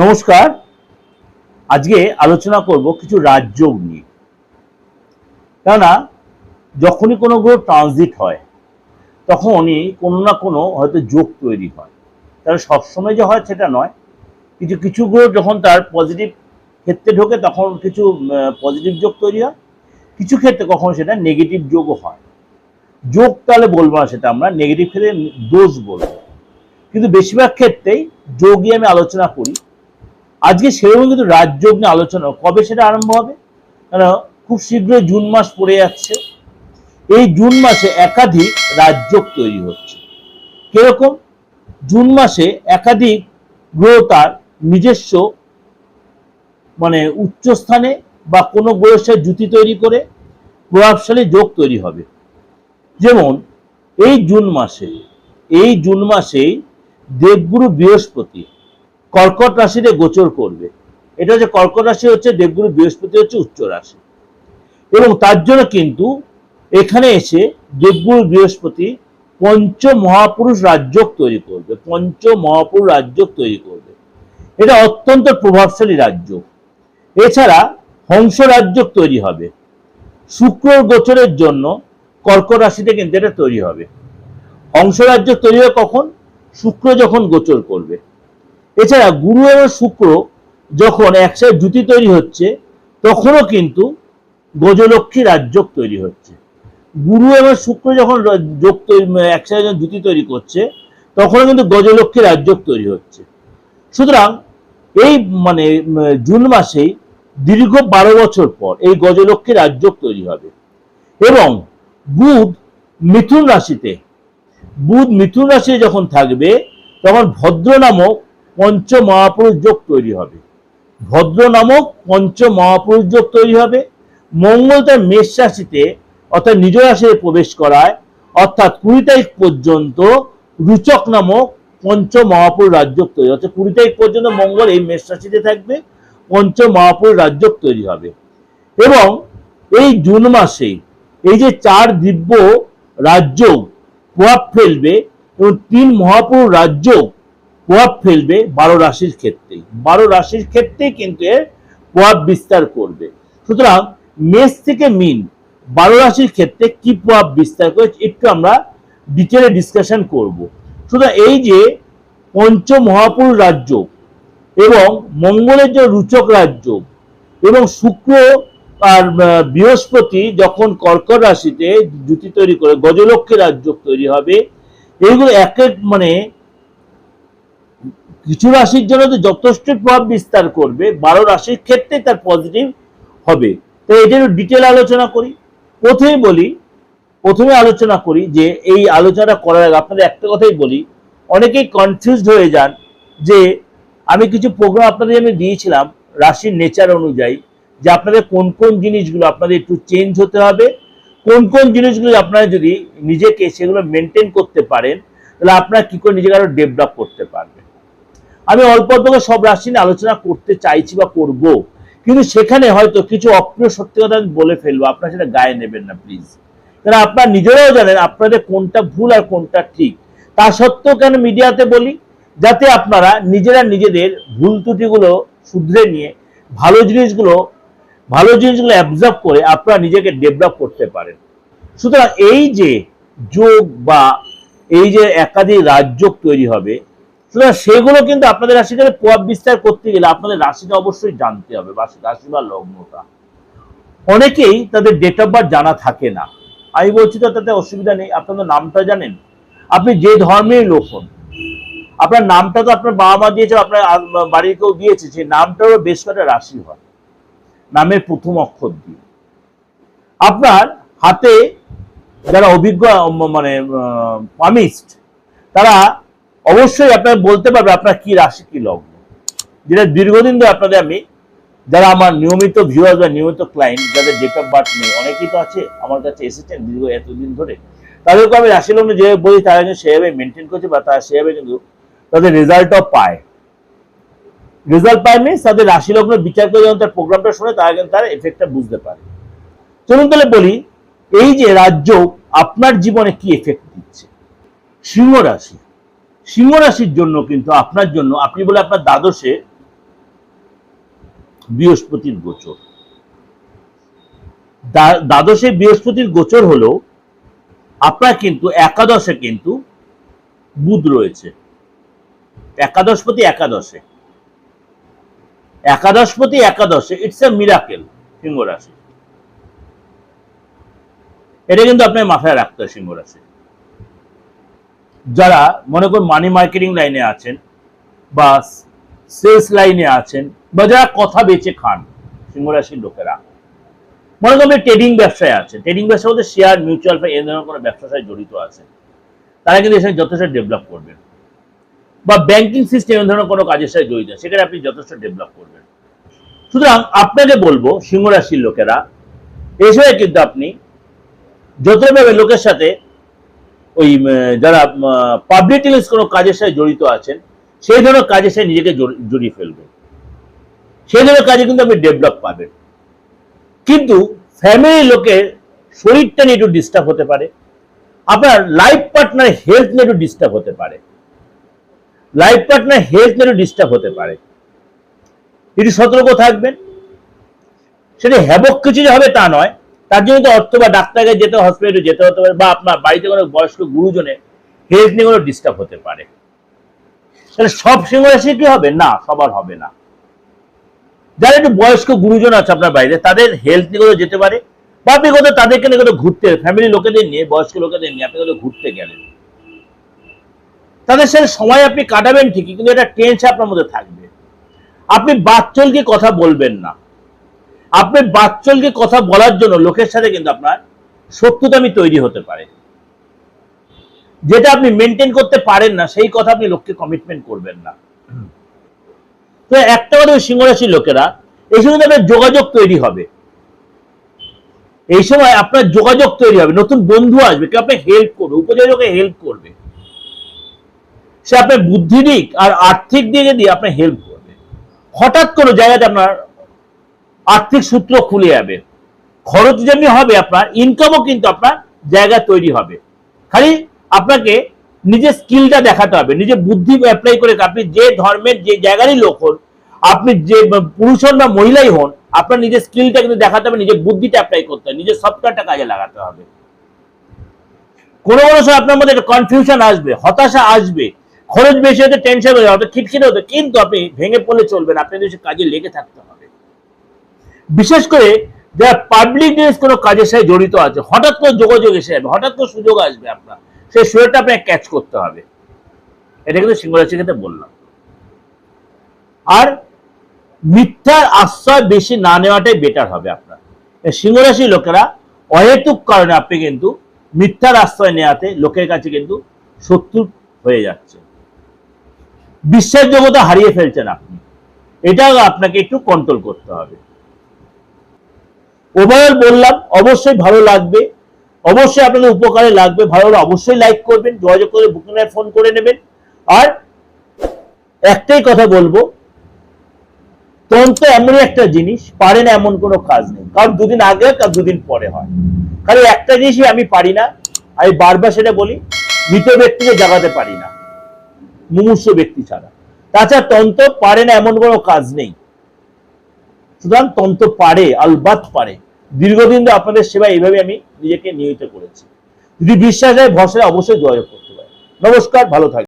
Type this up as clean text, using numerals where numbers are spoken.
নমস্কার। আজকে আলোচনা করব কিছু রাজযোগ নিয়ে। কেননা যখনই কোনো গ্রহ ট্রানজিট হয় তখনই কোনো না কোনো হয়তো যোগ তৈরি হয়। তাহলে সবসময় যে হয় সেটা নয়, কিছু কিছু গ্রহ যখন তার পজিটিভ ক্ষেত্রে ঢোকে তখন কিছু পজিটিভ যোগ তৈরি হয়, কিছু ক্ষেত্রে কখনো সেটা নেগেটিভ যোগও হয়। যোগ তাহলে বলবো না, সেটা আমরা নেগেটিভ ক্ষেত্রে দোষ বলবো, কিন্তু বেশিরভাগ ক্ষেত্রেই যোগই আমি আলোচনা করি। আজকে সেরকম কিন্তু রাজযোগ নিয়ে আলোচনা, কবে সেটা আরম্ভ হবে? কারণ খুব শীঘ্রই জুন মাস পড়ে যাচ্ছে। এই জুন মাসে একাধিক রাজযোগ তৈরি হচ্ছে। কিরকম? জুন মাসে একাধিক গ্রহ তার নিজস্ব উচ্চস্থানে বা কোনো গ্রহের সাথে জুতি তৈরি করে প্রভাবশালী যোগ তৈরি হবে। যেমন এই জুন মাসেই দেবগুরু বৃহস্পতি কর্কট রাশিতে গোচর করবে। এটা হচ্ছে কর্কট রাশি, হচ্ছে দেবগুরু বৃহস্পতি হচ্ছে উচ্চ রাশি, এবং তার জন্য কিন্তু এখানে এসে দেবগুরু বৃহস্পতি পঞ্চ মহাপুরুষ রাজযোগ তৈরি করবে। এটা অত্যন্ত প্রভাবশালী রাজযোগ। এছাড়া হংস রাজযোগ তৈরি হবে। শুক্র গোচরের জন্য কর্কট রাশিতে কিন্তু এটা তৈরি হবে। হংস রাজযোগ তৈরি হবে কখন? শুক্র যখন গোচর করবে। এছাড়া গুরু এবং শুক্র যখন একসাথে জুতি তৈরি হচ্ছে তখনও কিন্তু গজলক্ষ্মী রাজযোগ তৈরি হচ্ছে। গুরু এবং শুক্র যখন একসাথে যখন জুতি তৈরি করছে তখনও কিন্তু গজলক্ষ্মী রাজযোগ তৈরি হচ্ছে। সুতরাং এই জুন মাসেই দীর্ঘ 12 বছর পর এই গজলক্ষ্মী রাজযোগ তৈরি হবে। এবং বুধ মিথুন রাশিতে যখন থাকবে তখন ভদ্র নামক পঞ্চ মহাপুরুষ যোগ তৈরি হবে। মঙ্গল তার মেষ রাশিতে অর্থাৎ নিজ রাশিতে প্রবেশ করায়, অর্থাৎ 20 তারিখ পর্যন্ত রুচক নামক পঞ্চ মহাপুরুষ রাজযোগ তৈরি হচ্ছে। 20 তারিখ পর্যন্ত মঙ্গল এই মেষ রাশিতে থাকবে, পঞ্চ মহাপুরুষ রাজযোগ তৈরি হবে। এবং এই জুন মাসে এই যে 4 দিব্য রাজযোগ প্রভাব ফেলবে এবং 3 মহাপুরুষ রাজযোগ প্রভাব ফেলবে 12 রাশির ক্ষেত্রেই কিন্তু এর প্রভাব বিস্তার করবে। সুতরাং মেষ থেকে মিন 12 রাশির ক্ষেত্রে কি প্রভাব বিস্তার করে একটু আমরা ডিটেলে ডিসকাশন করব। সুতরাং এই যে পঞ্চ মহাপুরুষ রাজযোগ এবং মঙ্গলের যে রুচক রাজযোগ এবং শুক্র আর বৃহস্পতি যখন কর্কট রাশিতে জুতি তৈরি করে গজলক্ষ্মী রাজযোগ তৈরি হবে, এইগুলো এক এক কিছু রাশির জন্য তো যথেষ্ট প্রভাব বিস্তার করবে, 12 রাশির ক্ষেত্রে তার পজিটিভ হবে। তো এটার ডিটেল আলোচনা করি। প্রথমে আলোচনা করি যে এই আলোচনা করার আগে আপনাদের একটা কথাই বলি, অনেকেই কনফিউজড হয়ে যান যে আমি কিছু প্রোগ্রাম আপনাদের আমি দিয়েছিলাম রাশির নেচার অনুযায়ী, যে আপনাদের কোন কোন জিনিসগুলো আপনাদের একটু চেঞ্জ হতে হবে, কোন কোন জিনিসগুলো আপনারা যদি নিজেকে সেগুলো মেনটেন করতে পারেন তাহলে আপনারা কি করে নিজেকে আরো ডেভেলপ করতে পারবেন। আমি অল্প করে সব রাশি নিয়ে আলোচনা করতে চাইছি বা করব, কিন্তু সেখানে হয়তো কিছু অপ্রিয় সত্যি কথা আমি বলে ফেলবো, আপনারা সেটা গায়ে নেবেন না প্লিজ। কারণ আপনারা নিজেরাও জানেন আপনাদের কোনটা ভুল আর কোনটা ঠিক। তা সত্ত্বেও কেন মিডিয়াতে বলি, যাতে আপনারা নিজেরা নিজেদের ভুল ত্রুটিগুলো শুধরে নিয়ে ভালো জিনিসগুলো অ্যাবজর্ব করে আপনারা নিজেকে ডেভেলপ করতে পারেন। সুতরাং এই যে যোগ বা এই যে একাধিক রাজযোগ তৈরি হবে, সুতরাং সেগুলো কিন্তু আপনাদের রাশিতে প্রভাব বিস্তার করতে গেলে আপনাদের রাশিটা অবশ্যই জানতে হবে, রাশি বা লগ্নটা। অনেকেই তাদের ডেট অফ বার্থ জানা থাকে না। আমি বলছি তো তাতে অসুবিধা নেই, আপনাদের নামটা জানেন, আপনি যে ধর্মের লোক হন, আপনার নামটা তো আপনার বাবা মা দিয়েছে, আপনার বাড়ির কেউ দিয়েছে, সেই নামটারও বেশ কটা রাশি হয় নামের প্রথম অক্ষর দিয়ে। আপনার হাতে যারা অভিজ্ঞ পামিস্ট, তারা অবশ্যই আপনার বলতে পারবে আপনার কি রাশি কি লগ্ন, যেটা দীর্ঘদিন ধরে আপনাদের আমি, যারা আমার নিয়মিত ভিউয়ার্স বা নিয়মিত ক্লায়েন্ট, যাদের ডেট অফ বার্থ নেই, অনেকেই তো আছে আমার কাছে এসেছেন দীর্ঘ এতদিন ধরে, তাদেরকে আমি রাশি লগ্ন যেভাবে বলি তারা কিন্তু সেভাবে মেনটেন করছে বা তারা সেভাবে কিন্তু তাদের রেজাল্টও পায়। মিনস তাদের রাশি লগ্ন বিচার করে যখন তার প্রোগ্রামটা শোনে তারা কিন্তু তার এফেক্টটা বুঝতে পারে। চলুন তাহলে বলি, এই যে রাজযোগ আপনার জীবনে কি এফেক্ট দিচ্ছে। সিংহ রাশির জন্য কিন্তু আপনার জন্য, আপনি বলে আপনার দ্বাদশে বৃহস্পতির গোচর। দ্বাদশে বৃহস্পতির গোচর হলো আপনার কিন্তু একাদশে কিন্তু বুধ রয়েছে। একাদশপতি একাদশে, একাদশপতি একাদশে, ইটস এ মিরাকেল সিংহ রাশি। এটা কিন্তু আপনার মাথায় রাখতে হয় সিংহ রাশি। যারা মনে করুন মানি মার্কেটিং লাইনে আছেন বা সেলস লাইনে আছেন বা যারা কথা বেচে খান, সিংহ রাশির লোকেরা মনে করুন ট্রেডিং ব্যবসায় আছে, ট্রেডিং ব্যবসা বলতে শেয়ার, মিউচুয়াল ফান্ড এই ধরনের কোনো ব্যবসার সাথে জড়িত আছে, তারা কিন্তু এখানে যথেষ্ট ডেভেলপ করবেন। বা ব্যাংকিং সিস্টেম এই ধরনের কোনো কাজের সাথে জড়িত, সেখানে আপনি যথেষ্ট ডেভেলপ করবেন। সুতরাং আপনাকে বলবো সিংহ রাশির লোকেরা এই সময় কিন্তু আপনি যতভাবে লোকের সাথে ওই যারা পাবলিক কোনো কাজের সাথে জড়িত আছেন সেই ধরনের কাজের সাথে নিজেকে জড়িয়ে ফেলবেন, সেই ধরনের কাজে কিন্তু আপনি ডেভেলপ পাবেন। কিন্তু ফ্যামিলি লোকের শরীরটা নিয়ে একটু ডিস্টার্ব হতে পারে, আপনার লাইফ পার্টনার হেলথ নিয়ে একটু ডিস্টার্ব হতে পারে, লাইফ পার্টনার হেলথ নিয়ে একটু ডিস্টার্ব হতে পারে, একটু সতর্ক থাকবেন। সেটা হ্যাবক কিছু যে হবে তা নয়, তার জন্য তো অর্থ বা ডাক্তারকে যেতে, হসপিটালে যেতে হতে পারে, বা আপনার বাড়িতে কোনো বয়স্ক গুরুজনের হেলথ নিয়ে কোনো ডিস্টার্ব হতে পারে। তাহলে সব সিংহ রাশি কি হবে? না, সবার হবে না। যারা একটু বয়স্ক গুরুজন আছে আপনার বাইরে, তাদের হেলথ নিয়ে কোথাও যেতে পারে, বা আপনি কোথাও তাদেরকে নিয়ে কোথাও ঘুরতে, ফ্যামিলি লোকেদের নিয়ে, বয়স্ক লোকেদের নিয়ে আপনি কোথাও ঘুরতে গেলেন, তাদের সাথে সময় আপনি কাটাবেন ঠিকই, কিন্তু একটা টেনশন আপনার মধ্যে থাকবে। আপনি বাচ্চলকে কথা বলবেন না। আপনি বাচ্চলকে কথা বলার জন্য লোকের সাথে কিন্তু আপনার শত্রুতামি তৈরি হতে পারে। যেটা আপনি মেনটেন করতে পারেন না সেই কথা আপনি লোককে কমিটমেন্ট করবেন না। তো একটা কথা, সিংহ রাশির লোকেরা এই সময় আপনার যোগাযোগ তৈরি হবে, এই সময় আপনার যোগাযোগ তৈরি হবে, নতুন বন্ধু আসবে, কেউ আপনাকে হেল্প করবে, উপযোগকে হেল্প করবে, সে আপনার বুদ্ধি দিক আর আর্থিক দিকে দিয়ে আপনার হেল্প করবে। হঠাৎ কোনো জায়গাতে আপনার আর্থিক সূত্র খুলে যাবে, খরচ যেমনি হবে আপনার ইনকামও কিন্তু আপনার জায়গা তৈরি হবে। খালি আপনাকে নিজের স্কিলটা দেখাতে হবে, নিজের বুদ্ধি অ্যাপ্লাই করে। আপনি যে ধর্মের যে জায়গারই লোক হন, আপনি যে পুরুষ হন বা মহিলাই হন, আপনার নিজের স্কিলটা কিন্তু দেখাতে হবে, নিজের বুদ্ধিটা অ্যাপ্লাই করতে হবে, নিজের সফটওয়্যারটা কাজে লাগাতে হবে। কোনো কোনো সময় আপনার মধ্যে একটা কনফিউশন আসবে, হতাশা আসবে, খরচ বেশি হতে টেনশন হয়ে যাবে, খিটখিটে হতে, কিন্তু আপনি ভেঙে পড়লে চলবে না, আপনাদের কাজে লেগে থাকতে হবে। বিশেষ করে যারা পাবলিক কোনো কাজের সাথে জড়িত আছে, হঠাৎ করে যোগাযোগ এসে যাবে, হঠাৎ করে সুযোগ আসবে আপনার, সেই সুযোগটা আপনাকে ক্যাচ করতে হবে। এটা কিন্তু সিংহ রাশির ক্ষেত্রে বললাম। আর মিথ্যার আশ্রয় বেশি না নেওয়াটাই বেটার হবে আপনার। সিংহ রাশির লোকেরা অহেতুক কারণে আপনি কিন্তু মিথ্যার আশ্রয় নেওয়াতে লোকের কাছে কিন্তু শত্রু হয়ে যাচ্ছে, বিশ্বাসযোগ্যতা হারিয়ে ফেলছেন আপনি, এটাও আপনাকে একটু কন্ট্রোল করতে হবে। ওভারঅল বললাম, অবশ্যই ভালো লাগবে, অবশ্যই আপনাদের উপকারে লাগবে। ভালো হলে অবশ্যই লাইক করবেন, যোগাযোগ করে বুকিং ফোন করে নেবেন। আর একটাই কথা বলবো, তন্ত্র এমনই একটা জিনিস, পারে না এমন কোনো কাজ নেই, কারণ দুদিন আগে কার দুদিন পরে হয়। খালি একটা জিনিসই আমি পারি না, আমি বারবার সেটা বলি, মৃত ব্যক্তিকে জাগাতে পারি না মুমূর্ষ ব্যক্তি ছাড়া। তাছাড়া তন্ত্র পারে না এমন কোনো কাজ নেই। সুতরাং তন্ত্র পারে, আলবাত পারে। দীর্ঘদিন ধরে আপনাদের সেবায় এইভাবে আমি নিজেকে নিয়োজিত করেছি। যদি বিশ্বাস হয়, ভরসা অবশ্যই যোগাযোগ করতে পারে। নমস্কার, ভালো থাকবেন।